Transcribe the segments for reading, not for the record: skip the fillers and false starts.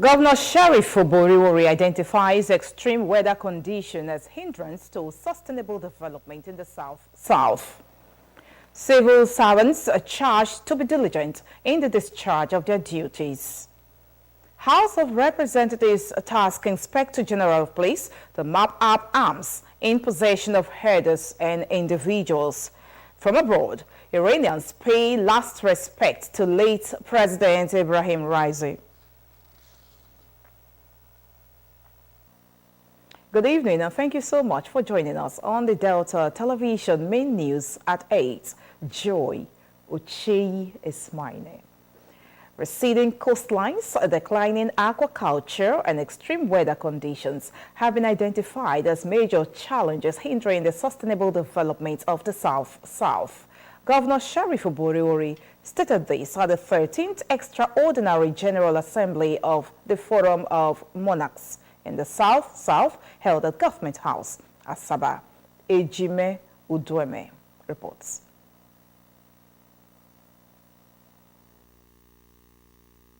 Governor Sheriff Oboriwori identifies extreme weather conditions as hindrance to sustainable development in the South. Civil servants are charged to be diligent in the discharge of their duties. House of Representatives task Inspector General of Police to map up arms in possession of herders and individuals. From abroad, Iranians pay last respect to late President Ibrahim Raisi. Good evening and thank you so much for joining us on the Delta Television Main News at 8. Joy Ucheyi is my name. Receding coastlines, declining aquaculture and extreme weather conditions have been identified as major challenges hindering the sustainable development of the South. Governor Sheriff Oboriwori stated this at the 13th Extraordinary General Assembly of the Forum of Monarchs in the South held at Government House, Asaba. Ejime Udueme reports.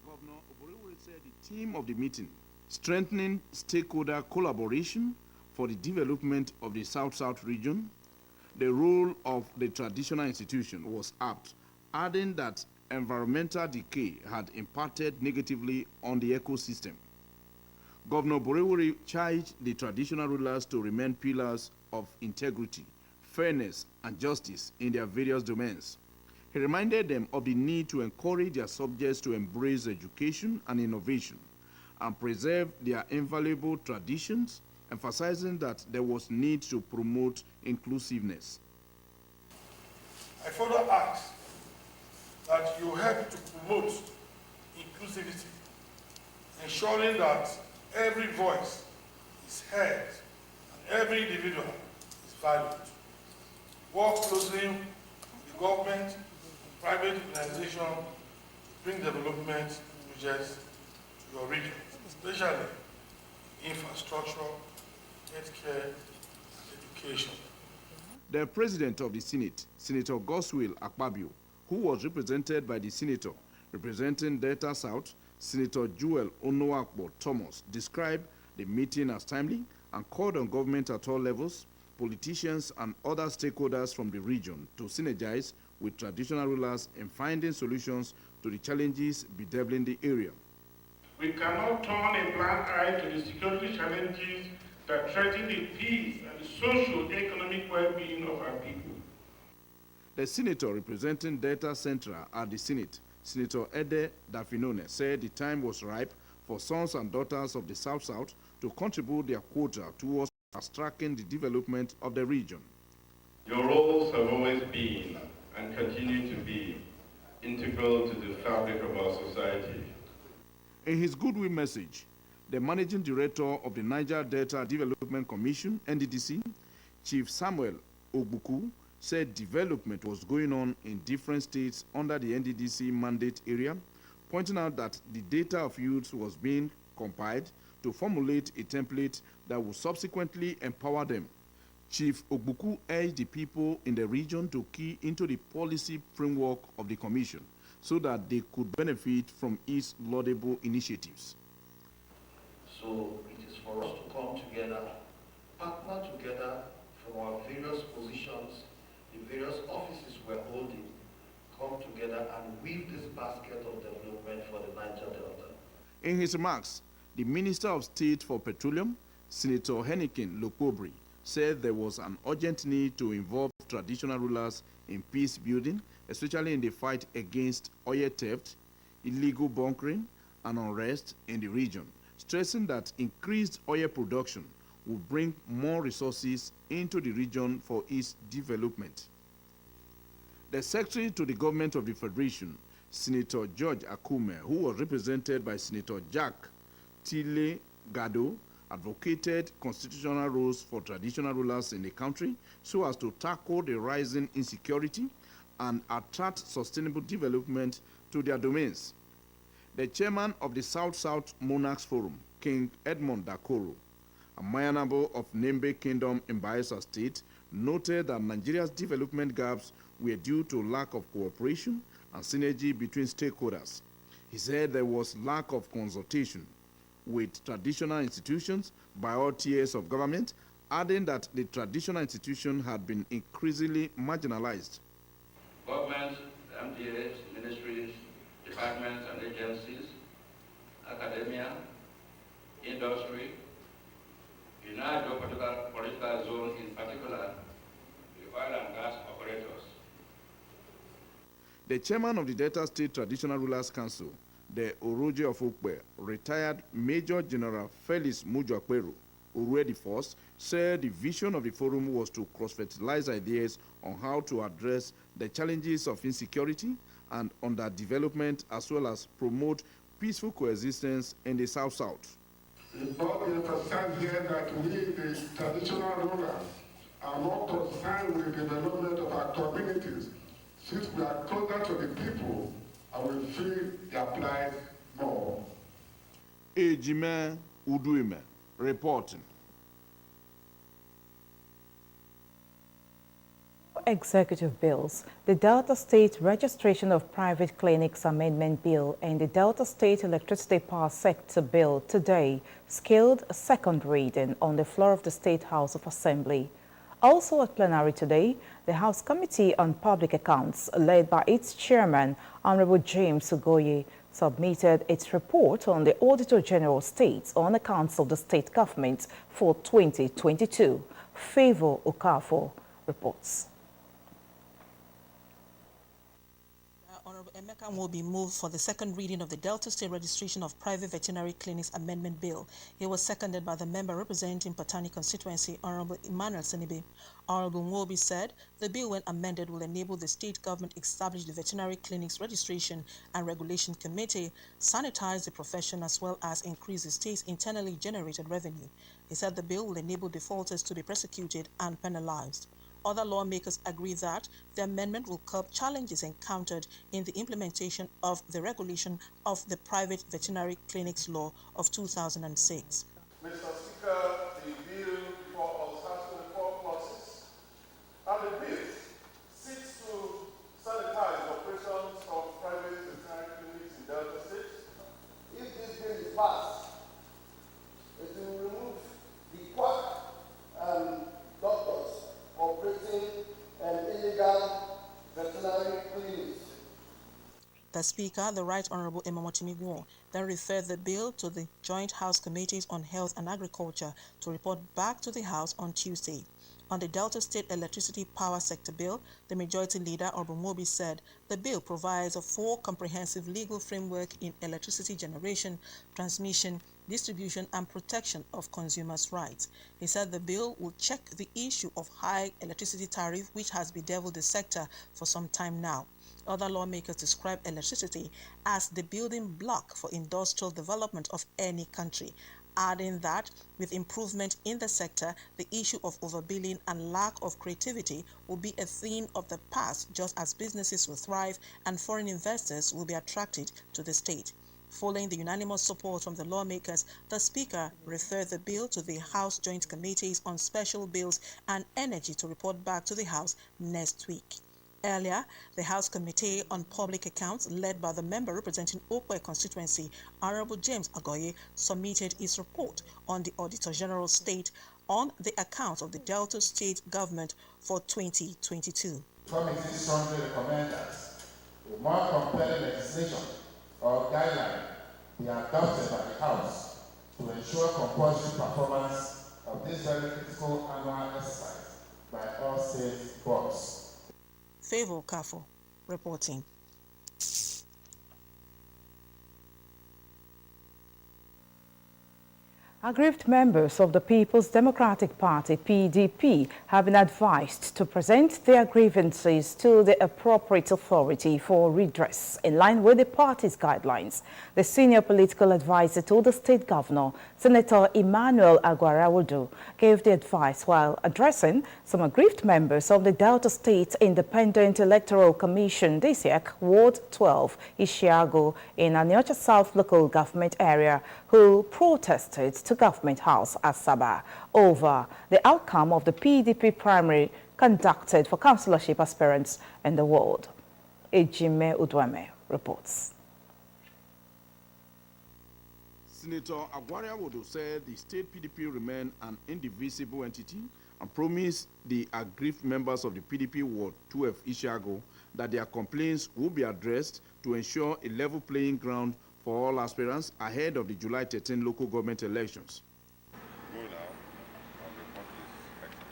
Governor Oboriwori said the theme of the meeting, strengthening stakeholder collaboration for the development of the South region, the role of the traditional institution was apt, adding that environmental decay had impacted negatively on the ecosystem. Governor Oboriwori charged the traditional rulers to remain pillars of integrity, fairness, and justice in their various domains. He reminded them of the need to encourage their subjects to embrace education and innovation and preserve their invaluable traditions, emphasizing that there was need to promote inclusiveness. I further ask that you help to promote inclusivity, ensuring that every voice is heard and every individual is valued. Work closely with the government and private organizations to bring development projects to your region, especially infrastructure, healthcare, and education. The President of the Senate, Senator Godswill Akpabio, who was represented by the Senator representing Delta South, Senator Joel Onuakbo Thomas, described the meeting as timely and called on government at all levels, politicians and other stakeholders from the region to synergize with traditional rulers in finding solutions to the challenges bedeviling the area. We cannot turn a blind eye to the security challenges that threaten the peace and the socio-economic well-being of our people. The senator representing Delta Central at the Senate, Senator Ede Dafinone, said the time was ripe for sons and daughters of the South to contribute their quota towards fast-tracking the development of the region. Your roles have always been and continue to be integral to the fabric of our society. In his goodwill message, the Managing Director of the Niger Delta Development Commission, NDDC, Chief Samuel Ogbuku, said development was going on in different states under the NDDC mandate area, pointing out that the data of youths was being compiled to formulate a template that would subsequently empower them. Chief Ogbuku urged the people in the region to key into the policy framework of the Commission so that they could benefit from its laudable initiatives. So it is for us to come together, partner together from our various positions, the various offices we're holding, come together and weave this basket of development for the Niger Delta. In his remarks, the Minister of State for Petroleum, Senator Henikin Lokobri, said there was an urgent need to involve traditional rulers in peace building, especially in the fight against oil theft, illegal bunkering, and unrest in the region, stressing that increased oil production will bring more resources into the region for its development. The Secretary to the Government of the Federation, Senator George Akume, who was represented by Senator Jack Tile Gado, advocated constitutional roles for traditional rulers in the country so as to tackle the rising insecurity and attract sustainable development to their domains. The chairman of the South Monarchs Forum, King Edmond Dakoro, a Mayanabo of Nembe Kingdom in Bayelsa State, noted that Nigeria's development gaps were due to lack of cooperation and synergy between stakeholders. He said there was lack of consultation, with traditional institutions by all tiers of government, adding that the traditional institution had been increasingly marginalized. Governments, MDAs, ministries, departments and agencies, academia, industry, unite your political zone, in particular, the oil and gas operators. The chairman of the Delta State Traditional Rulers Council, the Oroje of Ukpe, retired Major General Felix Mujoakperu, Urue the First, said the vision of the forum was to cross-fertilize ideas on how to address the challenges of insecurity and underdevelopment, as well as promote peaceful coexistence in the South-South. It's not to understand here that we, the traditional rulers, are not concerned with the development of our communities, since we are closer to the people and we feel their plight more. Ejime Uduime reporting. Executive bills, the Delta State Registration of Private Clinics Amendment Bill and the Delta State Electricity Power Sector Bill today scaled a second reading on the floor of the State House of Assembly. Also at plenary today, the House Committee on Public Accounts, led by its chairman, Honorable James Ugoye, submitted its report on the Auditor General States on accounts of the state government for 2022. Favor Okafor reports. Honorable Emeka will be moved for the second reading of the Delta State Registration of Private Veterinary Clinics Amendment Bill. He was seconded by the member representing Patani constituency, Honorable Emmanuel Senibe. Honorable Nwobi said the bill, when amended, will enable the state government establish the Veterinary Clinics Registration and Regulation Committee, sanitize the profession, as well as increase the state's internally generated revenue. He said the bill will enable defaulters to be prosecuted and penalized. Other lawmakers agree that the amendment will curb challenges encountered in the implementation of the regulation of the Private Veterinary Clinics Law of 2006. Mr. Speaker, the bill before us has 24 clauses, and the bill seeks to sanitize operations of private veterinary clinics in Delta State. If this bill is passed, it will remove the quack doctors operating illegal veterinary clinics. The Speaker, the Right Honorable Emamotimi Guo, then referred the bill to the Joint House Committees on Health and Agriculture to report back to the House on Tuesday. On the Delta State Electricity Power Sector Bill, the Majority Leader, Honorable Mobi, said the bill provides a full comprehensive legal framework in electricity generation, transmission, distribution and protection of consumers' rights. He said the bill will check the issue of high electricity tariff, which has bedeviled the sector for some time now. Other lawmakers describe electricity as the building block for industrial development of any country, adding that with improvement in the sector, the issue of overbilling and lack of creativity will be a thing of the past, just as businesses will thrive and foreign investors will be attracted to the state. Following the unanimous support from the lawmakers, the Speaker referred the bill to the House Joint Committees on Special Bills and Energy to report back to the House next week. Earlier, the House Committee on Public Accounts, led by the member representing Okwe constituency, Honorable James Ugoye, submitted his report on the Auditor General State on the accounts of the Delta State government for 2022. Committee strongly recommend that a more compelling legislation or guideline be adopted by the House to ensure compulsory performance of this very critical annual exercise by all state boards. Favor Okafor reporting. Aggrieved members of the People's Democratic Party, PDP, have been advised to present their grievances to the appropriate authority for redress in line with the party's guidelines. The senior political advisor to the state governor, Senator Emmanuel Agwarawudu, gave the advice while addressing some aggrieved members of the Delta State Independent Electoral Commission, DSEC, Ward 12, Ishiago, in Aniocha South local government area, who protested to Government House at Sabah over the outcome of the PDP primary conducted for councillorship aspirants in the ward. Ejime Udweme reports. Senator Agwariawodo said the state PDP remain an indivisible entity and promised the aggrieved members of the PDP Ward 12 Ishiago that their complaints will be addressed to ensure a level playing ground for all aspirants ahead of the July 13 local government elections. Go now. I'll report this excellence.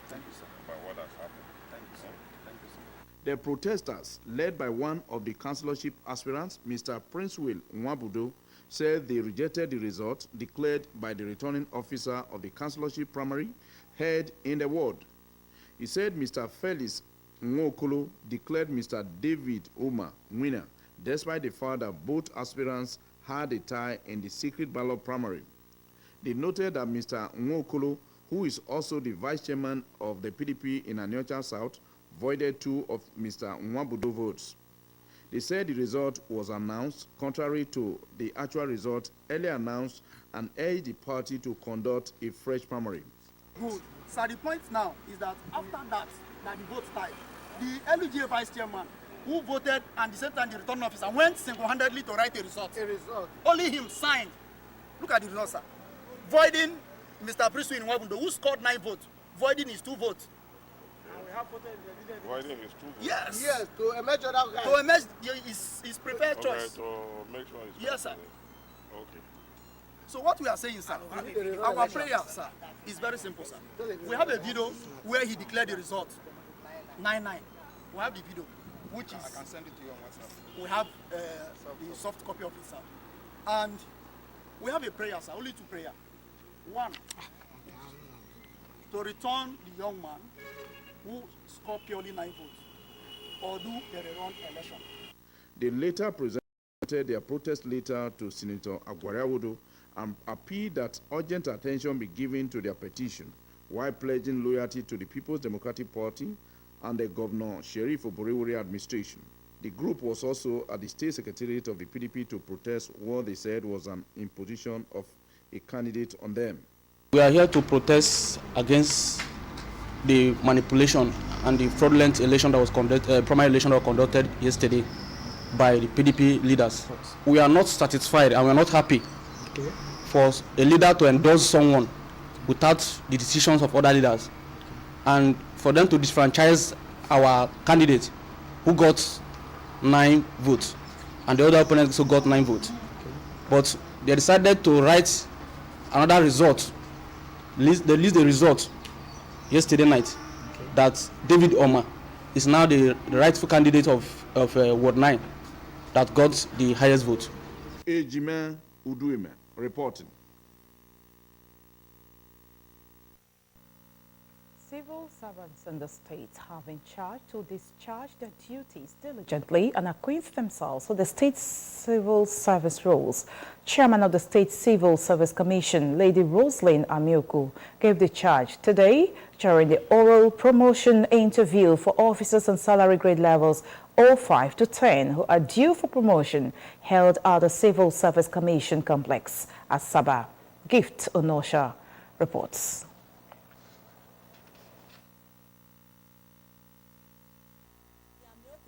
Thank you, sir. About what has happened. Thank you, sir. Thank you, sir. The protesters, led by one of the councillorship aspirants, Mr. Prince Will Nwabudo, said they rejected the result declared by the returning officer of the councillorship primary held in the ward. He said Mr. Felix Nwokolo declared Mr. David Oma winner, despite the fact that both aspirants had a tie in the secret ballot primary. They noted that Mr. Nwokolo, who is also the vice chairman of the PDP in Aniocha South, voided 2 of Mr. Nwabudo votes. They said the result was announced contrary to the actual result earlier announced and urged the party to conduct a fresh primary. Good. So the point now is that after that the vote tied, the LUGA vice chairman who voted and the same time the returning officer went single-handedly to write a result. Only him signed. Look at the result, sir. Voiding Mr. Prince Will Nwabudo, who scored 9 votes, voiding his 2 votes. Voiding his 2 votes? Yes. Yes, to emerge other guy. To emerge his preferred Okay, choice. to make sure it's Yes, sir. Okay. So what we are saying, sir, our prayer, sir, is very simple, sir. We have a video where he declared the result, 9-9. We have the video, which is, I can send it to you on WhatsApp. We have the soft copy of it, sir. And we have a prayer, sir, only 2 prayers. 1, to return the young man who scored purely 9 votes, or do the rerun election. They later presented their protest letter to Senator Agwariawodo and appealed that urgent attention be given to their petition while pledging loyalty to the People's Democratic Party and the Governor Sheriff Oborewori administration. The group was also at the State Secretariat of the PDP to protest what they said was an imposition of a candidate on them. We are here to protest against the manipulation and the fraudulent election that was conducted, primary election that was conducted yesterday by the PDP leaders. We are not satisfied and we are not happy for a leader to endorse someone without the decisions of other leaders, and for them to disfranchise our candidate who got 9 votes and the other opponent also got 9 votes. But they decided to write another result. They released the result yesterday night that David Oma is now the rightful candidate of Ward 9 that got the highest vote. Ejime Uduime reporting. Civil servants in the state have been charged to discharge their duties diligently and acquaint themselves with the state civil service rules. Chairman of the State Civil Service Commission, Lady Roslyn Amioku, gave the charge today during the oral promotion interview for officers on salary grade levels 05 to 10 who are due for promotion held at the Civil Service Commission complex at Sabah. Gift Onosha reports.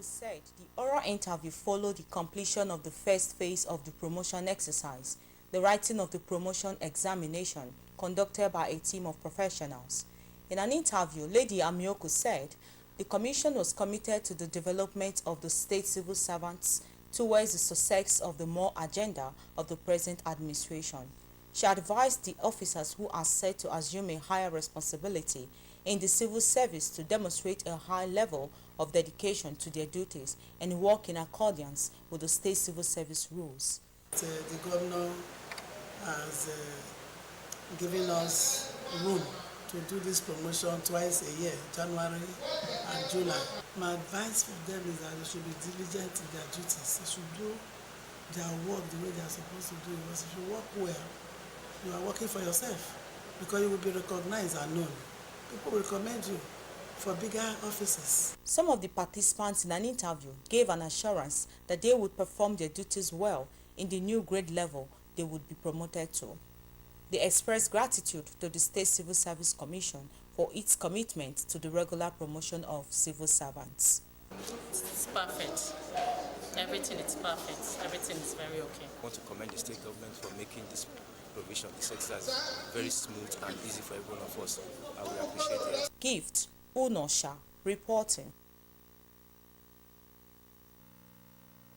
Said the oral interview followed the completion of the first phase of the promotion exercise, the writing of the promotion examination conducted by a team of professionals. In an interview, Lady Amioku said the commission was committed to the development of the state civil servants towards the success of the more agenda of the present administration. She advised the officers who are set to assume a higher responsibility in the civil service to demonstrate a high level of dedication to their duties and work in accordance with the state civil service rules. The governor has given us room to do this promotion twice a year, January and July. My advice for them is that they should be diligent in their duties. They should do their work the way they are supposed to do it. Because if you work well, you are working for yourself because you will be recognized and known. People will recommend you for bigger offices. Some of the participants in an interview gave an assurance that they would perform their duties well in the new grade level they would be promoted to. They expressed gratitude to the State Civil Service Commission for its commitment to the regular promotion of civil servants. It's perfect. Everything is perfect. Everything is very okay. I want to commend the state government for making this provision, this exercise, very smooth and easy for every one of us. I will appreciate it. Gift Unosha reporting.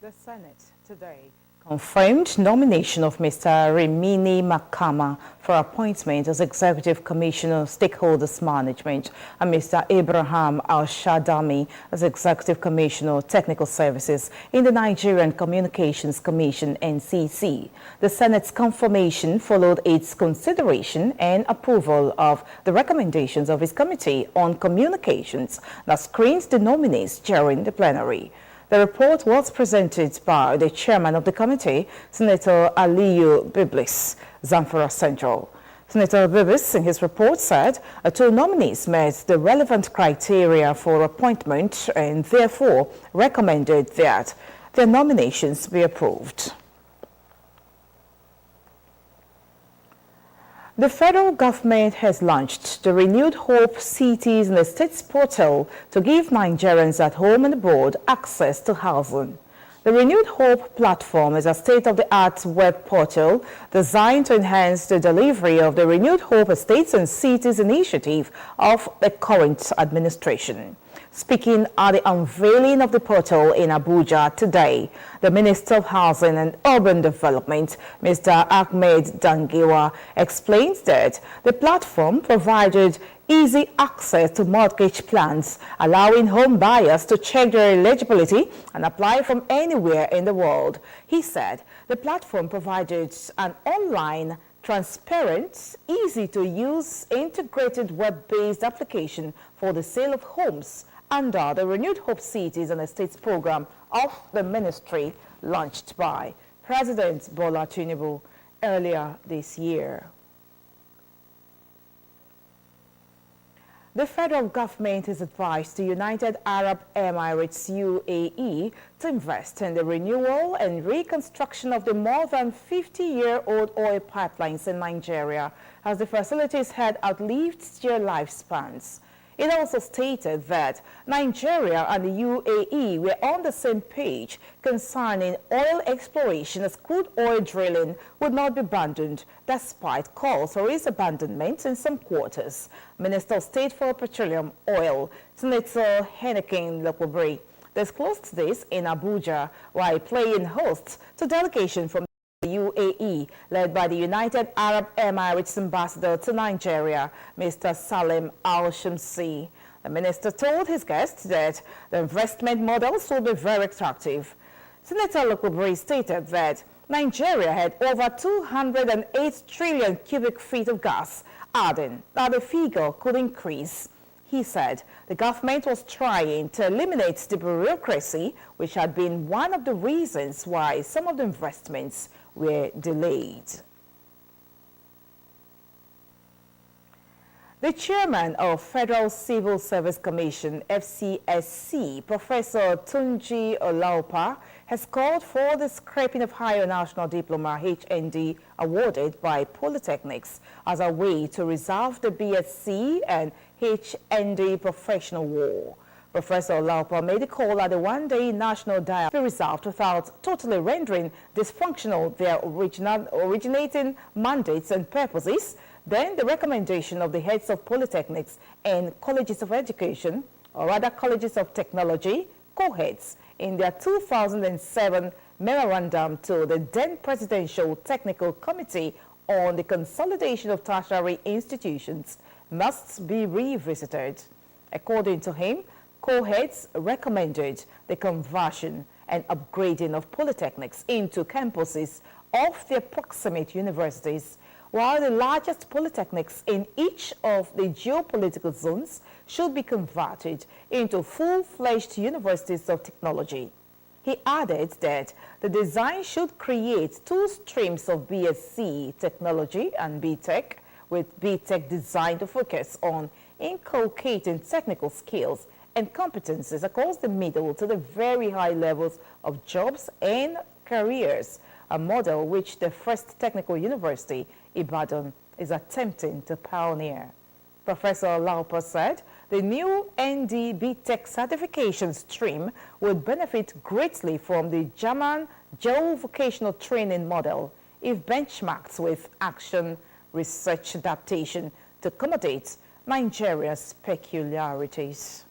The Senate today confirmed nomination of Mr. Rimini Makama for appointment as Executive Commissioner of Stakeholders Management and Mr. Abraham Al-Shadami as Executive Commissioner of Technical Services in the Nigerian Communications Commission (NCC). The Senate's confirmation followed its consideration and approval of the recommendations of its Committee on Communications that screened the nominees during the plenary. The report was presented by the chairman of the committee, Senator Aliyu Biblis, Zamfara Central. Senator Biblis, in his report, said two nominees met the relevant criteria for appointment and therefore recommended that their nominations be approved. The federal government has launched the Renewed Hope Cities and Estates portal to give Nigerians at home and abroad access to housing. The Renewed Hope platform is a state-of-the-art web portal designed to enhance the delivery of the Renewed Hope Estates and Cities initiative of the current administration. Speaking at the unveiling of the portal in Abuja today, the Minister of Housing and Urban Development, Mr. Ahmed Dangiwa, explained that the platform provided easy access to mortgage plans, allowing home buyers to check their eligibility and apply from anywhere in the world. He said the platform provided an online, transparent, easy-to-use, integrated web-based application for the sale of homes under the Renewed Hope Cities and Estates program of the ministry launched by President Bola Tinubu earlier this year. The federal government has advised the United Arab Emirates UAE to invest in the renewal and reconstruction of the more than 50-year-old oil pipelines in Nigeria, as the facilities had outlived their lifespans. It also stated that Nigeria and the UAE were on the same page concerning oil exploration, as crude oil drilling would not be abandoned despite calls for its abandonment in some quarters. Minister of State for Petroleum, Oil, Senator Henneken Lokobre, disclosed this in Abuja while playing host to delegation from the UAE, led by the United Arab Emirates Ambassador to Nigeria, Mr. Salim Al-Shamsi. The minister told his guests that the investment models will be very attractive. Senator Lokobre stated that Nigeria had over 208 trillion cubic feet of gas, adding that the figure could increase. He said the government was trying to eliminate the bureaucracy, which had been one of the reasons why some of the investments were delayed. The chairman of Federal Civil Service Commission, FCSC, Professor Tunji Olaupa, has called for the scrapping of Higher National Diploma HND awarded by polytechnics as a way to resolve the BSc and HND professional war. Professor Olaupa made a call at the one-day national dialogue be resolved without totally rendering dysfunctional their originating mandates and purposes. Then the recommendation of the heads of polytechnics and colleges of education, or rather colleges of technology, co-heads, in their 2007 memorandum to the then Presidential Technical Committee on the Consolidation of Tertiary Institutions must be revisited. According to him, co-heads recommended the conversion and upgrading of polytechnics into campuses of their proximate universities, while the largest polytechnics in each of the geopolitical zones should be converted into full-fledged universities of technology. He added that the design should create two streams of BSc technology and BTech, with BTech designed to focus on inculcating technical skills and competencies across the middle to the very high levels of jobs and careers, a model which the First Technical University, Ibadan, is attempting to pioneer. Professor Olaupa said The new ND Tech certification stream would benefit greatly from the German dual vocational training model if benchmarked with action research adaptation to accommodate Nigeria's peculiarities.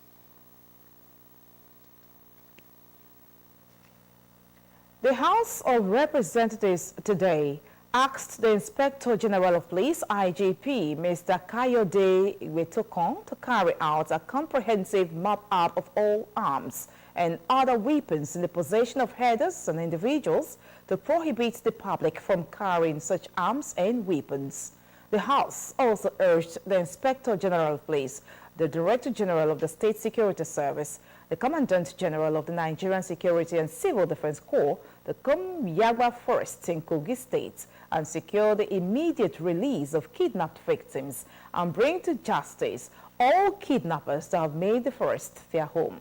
The House of Representatives today asked the Inspector General of Police, IGP, Mr. Kayode Iwetokon, to carry out a comprehensive map-up of all arms and other weapons in the possession of headers and individuals to prohibit the public from carrying such arms and weapons. The House also urged the Inspector General of Police, the Director General of the State Security Service, the Commandant General of the Nigerian Security and Civil Defense Corps to come Yagba first in Kogi State and secure the immediate release of kidnapped victims and bring to justice all kidnappers that have made the forest their home.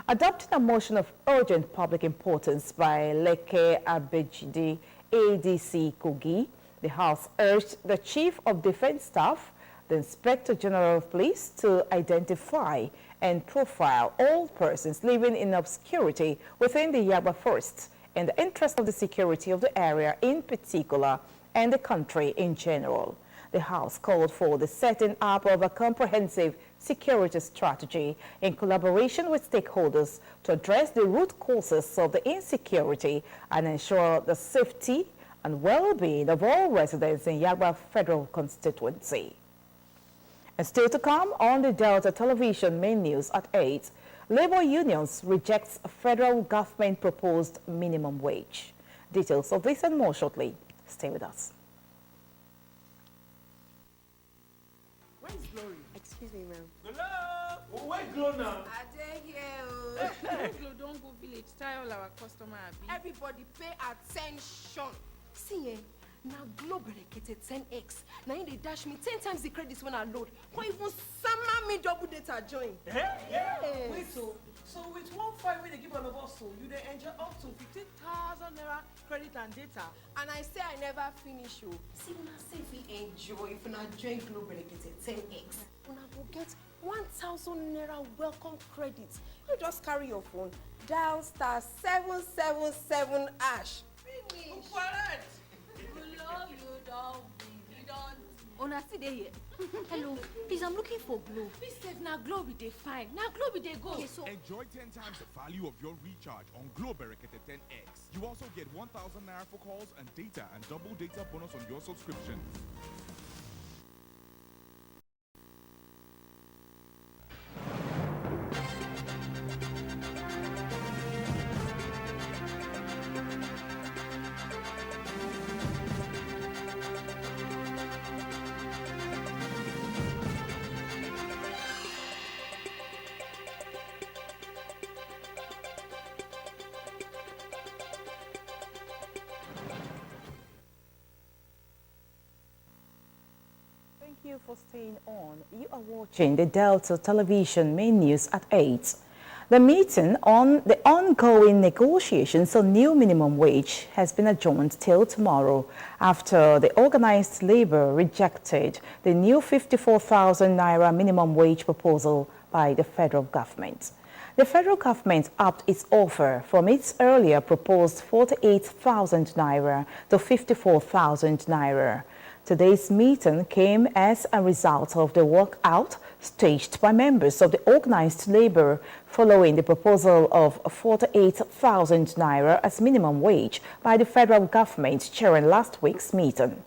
Adopting a motion of urgent public importance by Leke Abejide, ADC Kogi, the House urged the Chief of Defense Staff, the Inspector General of Police, to identify and profile all persons living in obscurity within the Yagba Forest in the interest of the security of the area in particular and the country in general. The House called for the setting up of a comprehensive security strategy in collaboration with stakeholders to address the root causes of the insecurity and ensure the safety and well-being of all residents in Yagba Federal Constituency. And still to come on the Delta Television main news at 8, Labour unions rejects federal government proposed minimum wage. Details of this and more shortly. Stay with us. Where is Glory? Excuse me, ma'am. Hello? Where Glow now? I dey here. Glow don't go village. Tell all our customer. Everybody pay attention. See, now Glow berekete 10x. Now they dash me 10 times the credits when I load. Or even summer me double data join. Yeah. Wait, so with 1.5 when they give all of us, so you dey enjoy up to 15,000 naira credit and data. And I say I never finish. Oh, see, when I say we enjoy if una join Glow berekete 10x, una go get 1,000 naira welcome credit. You just carry your phone, dial *777#. Finish. Correct. Glow, you don't. Una still dey here. Hello, please, I'm looking for Glow. Please save now Glow with the fine. Now Glow with the go. Okay, so enjoy 10 times the value of your recharge on Glow Berekete 10x. You also get 1,000 naira for calls and data and double data bonus on your subscription. Thank you for staying on. You are watching the Delta Television main news at 8. The meeting on the ongoing negotiations on new minimum wage has been adjourned till tomorrow after the organized labor rejected the new 54,000 naira minimum wage proposal by the federal government. The federal government upped its offer from its earlier proposed 48,000 naira to 54,000 naira. Today's meeting came as a result of the walkout staged by members of the organized labor following the proposal of 48,000 naira as minimum wage by the federal government during last week's meeting.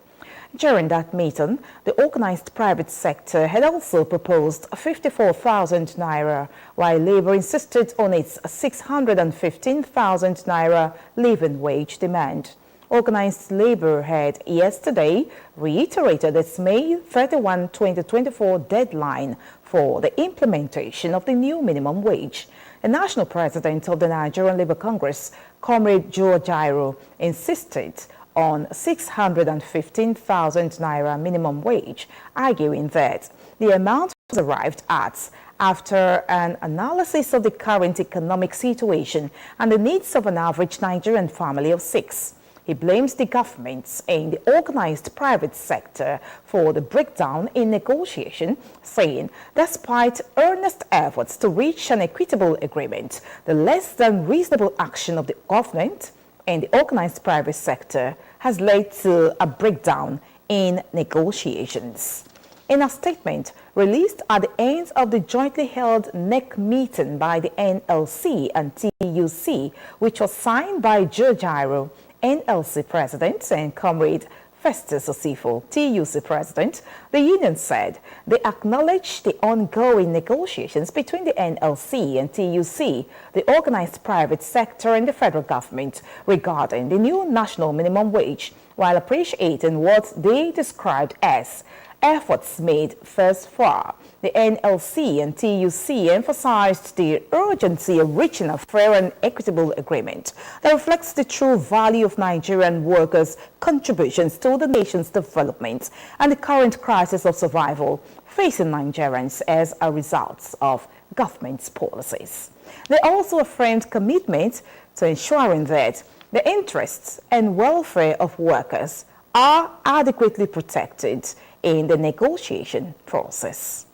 During that meeting, the organized private sector had also proposed 54,000 naira, while labor insisted on its 615,000 naira living wage demand. Organized labor had yesterday reiterated its May 31, 2024 deadline for the implementation of the new minimum wage. The national president of the Nigerian Labour Congress, Comrade Joe Jairo, insisted on 615,000 naira minimum wage, arguing that the amount was arrived at after an analysis of the current economic situation and the needs of an average Nigerian family of 6. He blames the governments and the organized private sector for the breakdown in negotiation, saying despite earnest efforts to reach an equitable agreement, the less than reasonable action of the government and the organized private sector has led to a breakdown in negotiations. In a statement released at the end of the jointly held NEC meeting by the NLC and TUC, which was signed by Joe Gyro, NLC President, and Comrade Festus Osifo, TUC President, the union said they acknowledge the ongoing negotiations between the NLC and TUC, the organized private sector and the federal government regarding the new national minimum wage, while appreciating what they described as efforts made thus far. The NLC and TUC emphasized the urgency of reaching a fair and equitable agreement that reflects the true value of Nigerian workers' contributions to the nation's development and the current crisis of survival facing Nigerians as a result of government's policies. They also affirmed commitment to ensuring that the interests and welfare of workers are adequately protected in the negotiation process.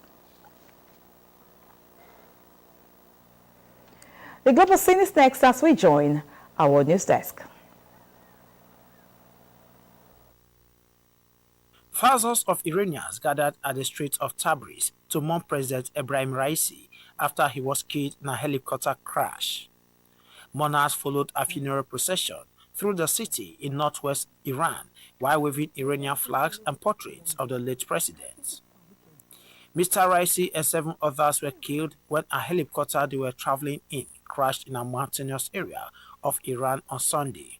The global scene is next as we join our news desk. Thousands of Iranians gathered at the Strait of Tabriz to mourn President Ebrahim Raisi after he was killed in a helicopter crash. Mourners followed a funeral procession through the city in northwest Iran while waving Iranian flags and portraits of the late president. Mr. Raisi and 7 others were killed when a helicopter they were traveling in crashed in a mountainous area of Iran on Sunday.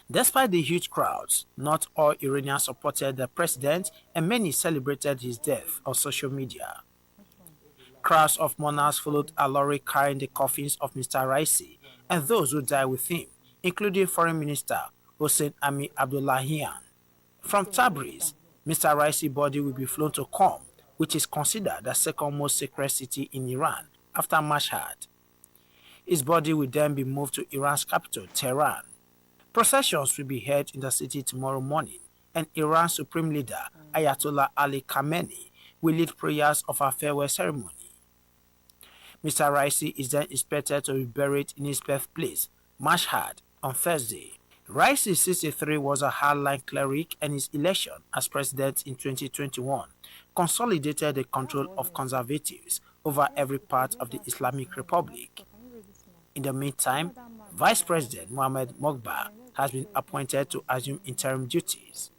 Despite the huge crowds, not all Iranians supported the president and many celebrated his death on social media. Crowds of mourners followed a lorry carrying the coffins of Mr. Raisi and those who died with him, including Foreign Minister Hossein Ami Abdullahian. From Tabriz, Mr. Raisi's body will be flown to Qom, which is considered the second most sacred city in Iran after Mashhad. His body will then be moved to Iran's capital, Tehran. Processions will be held in the city tomorrow morning, and Iran's Supreme Leader, Ayatollah Ali Khamenei, will lead prayers of a farewell ceremony. Mr. Raisi is then expected to be buried in his birthplace, Mashhad, on Thursday. Raisi, 63, was a hardline cleric, and his election as president in 2021 consolidated the control of conservatives over every part of the Islamic Republic. In the meantime, Vice President Mohamed Mogba has been appointed to assume interim duties.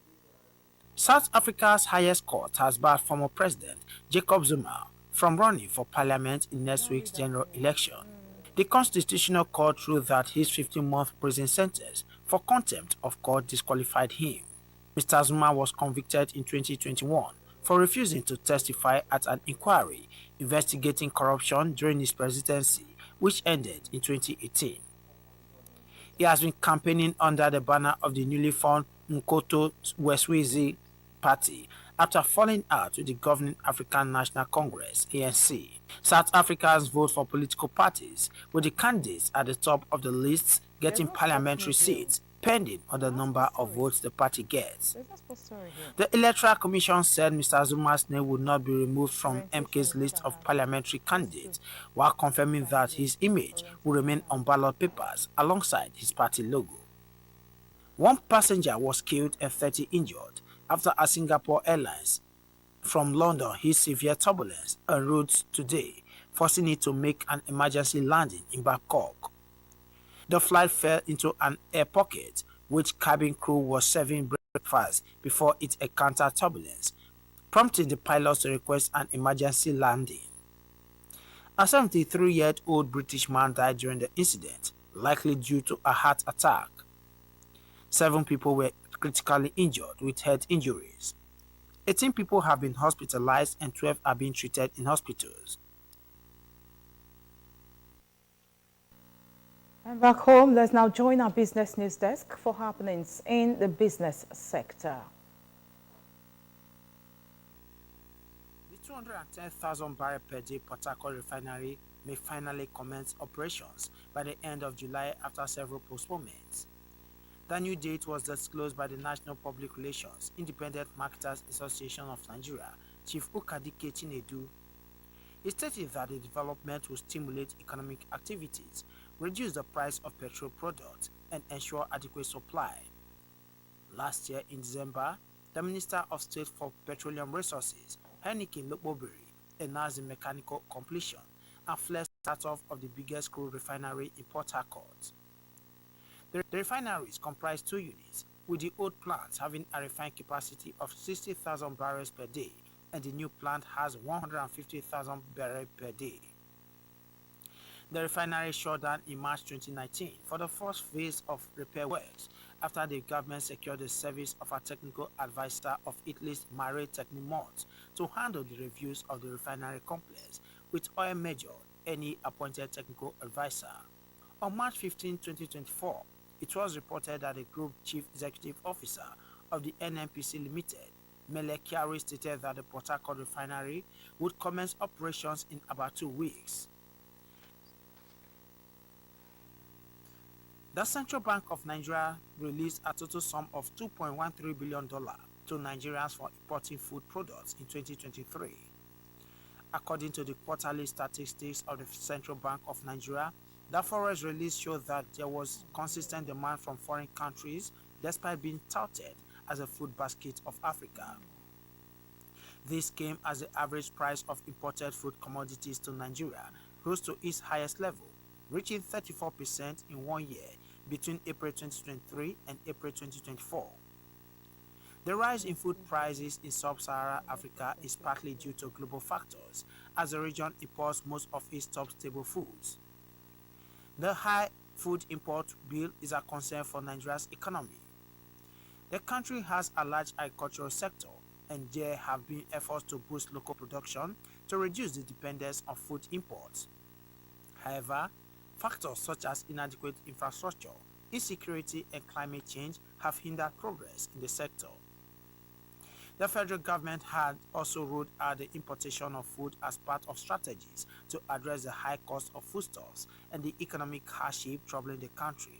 South Africa's highest court has barred former President Jacob Zuma from running for parliament in next week's general election. The Constitutional Court ruled that his 15-month prison sentence for contempt of court disqualified him. Mr. Zuma was convicted in 2021 for refusing to testify at an inquiry investigating corruption during his presidency, which ended in 2018. He has been campaigning under the banner of the newly formed Mkoto Wesizwe Party after falling out with the governing African National Congress, ANC. South Africa's vote for political parties, with the candidates at the top of the lists getting parliamentary seats, pending on the number of votes the party gets. The Electoral Commission said Mr. Zuma's name would not be removed from MK's list of parliamentary candidates, while confirming that his image will remain on ballot papers alongside his party logo. 1 passenger was killed and 30 injured after a Singapore Airlines from London hit severe turbulence en route today, forcing it to make an emergency landing in Bangkok. The flight fell into an air pocket, which cabin crew was serving breakfast before it encountered turbulence, prompting the pilots to request an emergency landing. A 73-year-old British man died during the incident, likely due to a heart attack. 7 people were critically injured with head injuries. 18 people have been hospitalized and 12 are being treated in hospitals. And back home, let's now join our business news desk for happenings in the business sector. The 210,000 barrel per day Port Harcourt refinery may finally commence operations by the end of July after several postponements. The new date was disclosed by the National Public Relations Independent Marketers Association of Nigeria, Chief Ukadike Chinedu. He stated that the development will stimulate economic activities, reduce the price of petrol products, and ensure adequate supply. Last year in December, the Minister of State for Petroleum Resources, Henneken Lokpobiri, announced the mechanical completion and flawless start-off of the biggest crude refinery in Port Harcourt. The refineries comprise 2 units, with the old plant having a refined capacity of 60,000 barrels per day, and the new plant has 150,000 barrels per day. The refinery shut down in March 2019 for the first phase of repair works after the government secured the service of a technical advisor of Italy's Mare Tecnimont to handle the reviews of the refinery complex, with Oil Major Eni appointed technical advisor. On March 15, 2024, it was reported that the Group Chief Executive Officer of the NNPC Limited, Mele Kyari, stated that the Port Harcourt refinery would commence operations in about 2 weeks. The Central Bank of Nigeria released a total sum of $2.13 billion to Nigerians for importing food products in 2023. According to the quarterly statistics of the Central Bank of Nigeria, the forest release showed that there was consistent demand from foreign countries despite being touted as a food basket of Africa. This came as the average price of imported food commodities to Nigeria rose to its highest level, reaching 34% in 1 year between April 2023 and April 2024. The rise in food prices in sub-Saharan Africa is partly due to global factors, as the region imports most of its top staple foods. The high food import bill is a concern for Nigeria's economy. The country has a large agricultural sector, and there have been efforts to boost local production to reduce the dependence on food imports. However, factors such as inadequate infrastructure, insecurity, and climate change have hindered progress in the sector. The federal government had also ruled out the importation of food as part of strategies to address the high cost of foodstuffs and the economic hardship troubling the country.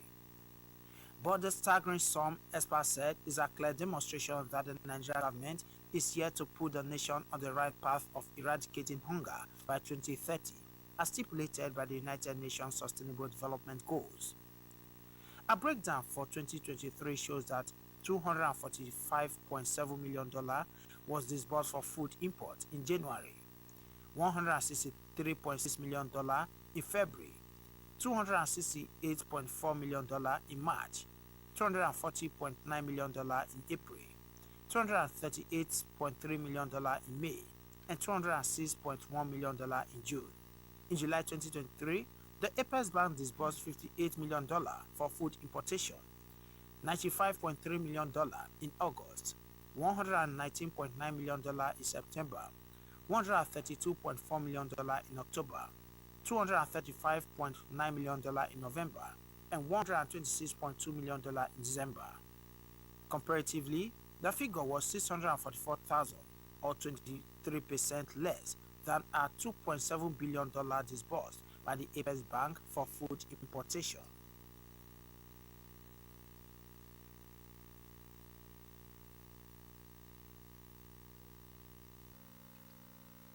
But the staggering sum, experts said, is a clear demonstration that the Nigerian government is here to put the nation on the right path of eradicating hunger by 2030, as stipulated by the United Nations Sustainable Development Goals. A breakdown for 2023 shows that $245.7 million was disbursed for food imports in January, $163.6 million in February, $268.4 million in March, $240.9 million in April, $238.3 million in May, and $206.1 million in June. In July 2023, the Apex Bank disbursed $58 million for food importation, $95.3 million in August, $119.9 million in September, $132.4 million in October, $235.9 million in November, and $126.2 million in December. Comparatively, the figure was 644,000, or 23% less than a $2.7 billion disbursed by the Apex Bank for food importation.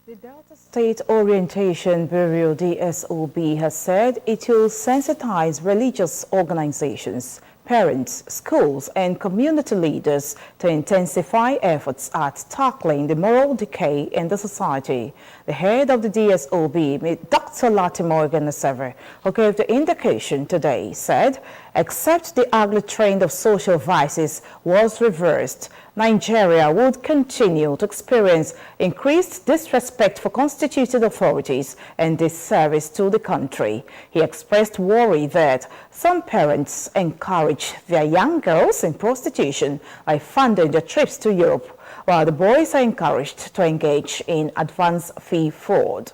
The Delta State Orientation Bureau, DSOB, has said it will sensitize religious organizations, parents, schools, and community leaders to intensify efforts at tackling the moral decay in the society. The head of the DSOB, Dr. Latimer Oganeseve, who gave the indication today, said, except the ugly trend of social vices was reversed, Nigeria would continue to experience increased disrespect for constituted authorities and disservice to the country. He expressed worry that some parents encourage their young girls in prostitution by funding their trips to Europe, while the boys are encouraged to engage in advance fee fraud.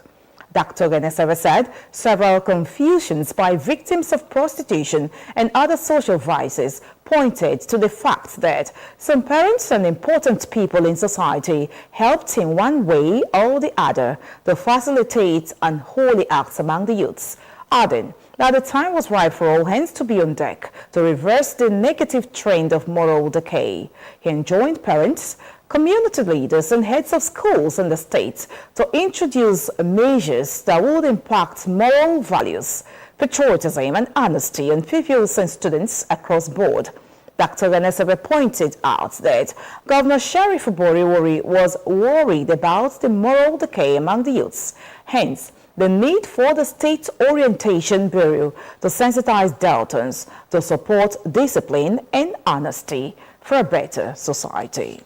Dr. Oganeseve said several confusions by victims of prostitution and other social vices pointed to the fact that some parents and important people in society helped in one way or the other to facilitate unholy acts among the youths, adding that the time was right for all hands to be on deck to reverse the negative trend of moral decay. He enjoined parents, community leaders and heads of schools in the state to introduce measures that would impact moral values, patriotism and honesty in pupils and students across board. Dr. Renesebe pointed out that Governor Sheriff Boriwori was worried about the moral decay among the youths, hence the need for the State Orientation Bureau to sensitize Deltans to support discipline and honesty for a better society.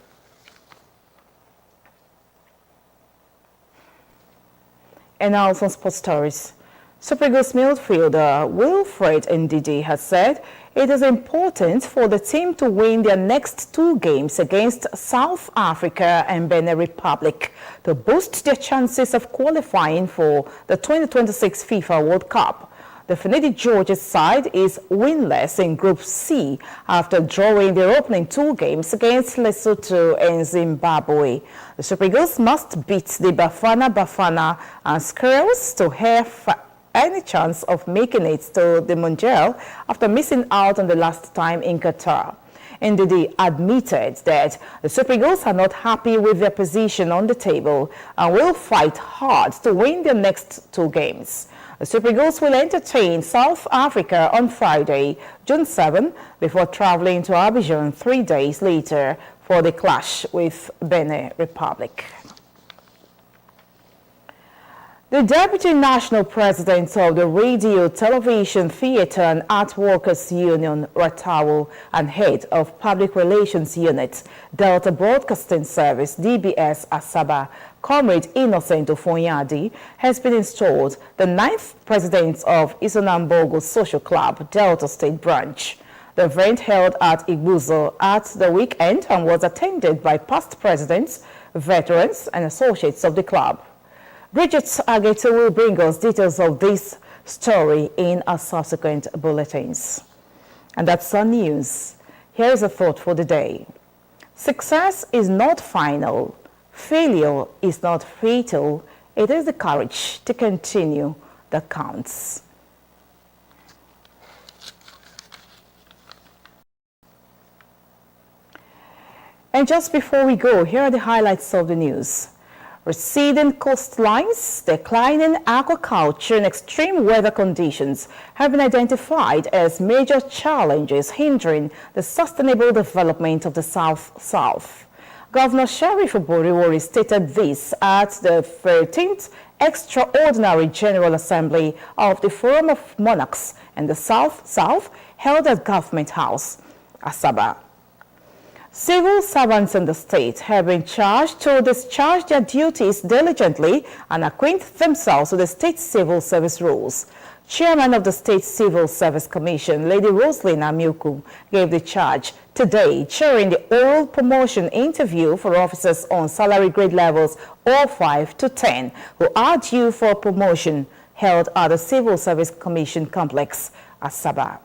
And now some sports stories. Super Eagles midfielder Wilfred Ndidi has said it is important for the team to win their next 2 games against South Africa and Benin Republic to boost their chances of qualifying for the 2026 FIFA World Cup. The Finidi Georges side is winless in Group C after drawing their opening 2 games against Lesotho and Zimbabwe. The Super Eagles must beat the Bafana and Squirrels to have any chance of making it to the Mundial after missing out on the last time in Qatar. Ndidi admitted that the Super Eagles are not happy with their position on the table and will fight hard to win their next 2 games. The Super Eagles will entertain South Africa on Friday, June 7, before traveling to Abidjan 3 days later for the clash with Benin Republic. The Deputy National President of the Radio, Television, Theatre and Art Workers Union, Ratawo, and Head of Public Relations Unit, Delta Broadcasting Service, DBS Asaba, Comrade Innocent Ofonyadi, has been installed the 9th President of Isonambogo Social Club, Delta State Branch. The event held at Iguzo at the weekend and was attended by past presidents, veterans and associates of the club. Bridget Agete will bring us details of this story in our subsequent bulletins. And that's our news. Here is a thought for the day. Success is not final. Failure is not fatal. It is the courage to continue that counts. And just before we go, here are the highlights of the news. Receding coastlines, declining aquaculture and extreme weather conditions have been identified as major challenges hindering the sustainable development of the South. Governor Sheriff Boriwori stated this at the 13th Extraordinary General Assembly of the Forum of Monarchs in the South held at Government House, Asaba. Civil servants in the state have been charged to discharge their duties diligently and acquaint themselves with the state civil service rules. Chairman of the State Civil Service Commission, Lady Roslyn Amiuku, gave the charge today during the oral promotion interview for officers on salary grade levels 05 to 10 who are due for promotion held at the Civil Service Commission Complex, Asaba.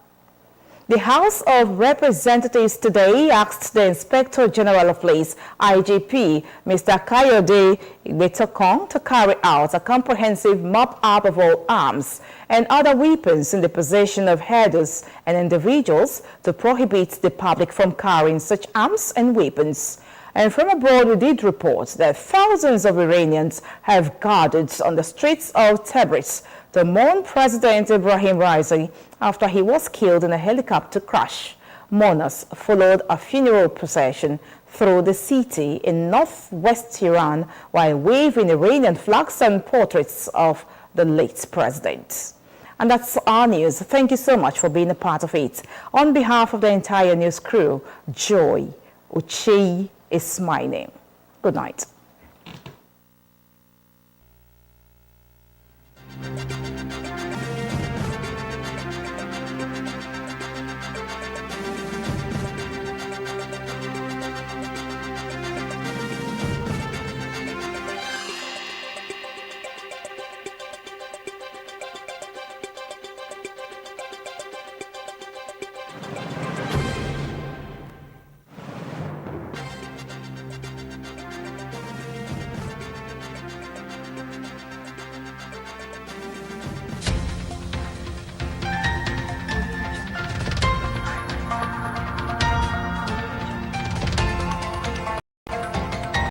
The House of Representatives today asked the Inspector General of Police, IGP, Mr. Kayode Igbetokon, to carry out a comprehensive mop-up of all arms and other weapons in the possession of herders and individuals to prohibit the public from carrying such arms and weapons. And from abroad, we did report that thousands of Iranians have gathered on the streets of Tabriz to mourn President Ibrahim Raisi after he was killed in a helicopter crash. Mourners followed a funeral procession through the city in northwest Iran while waving Iranian flags and portraits of the late president. And that's our news. Thank you so much for being a part of it. On behalf of the entire news crew, Joy Ucheyi is my name. Good night.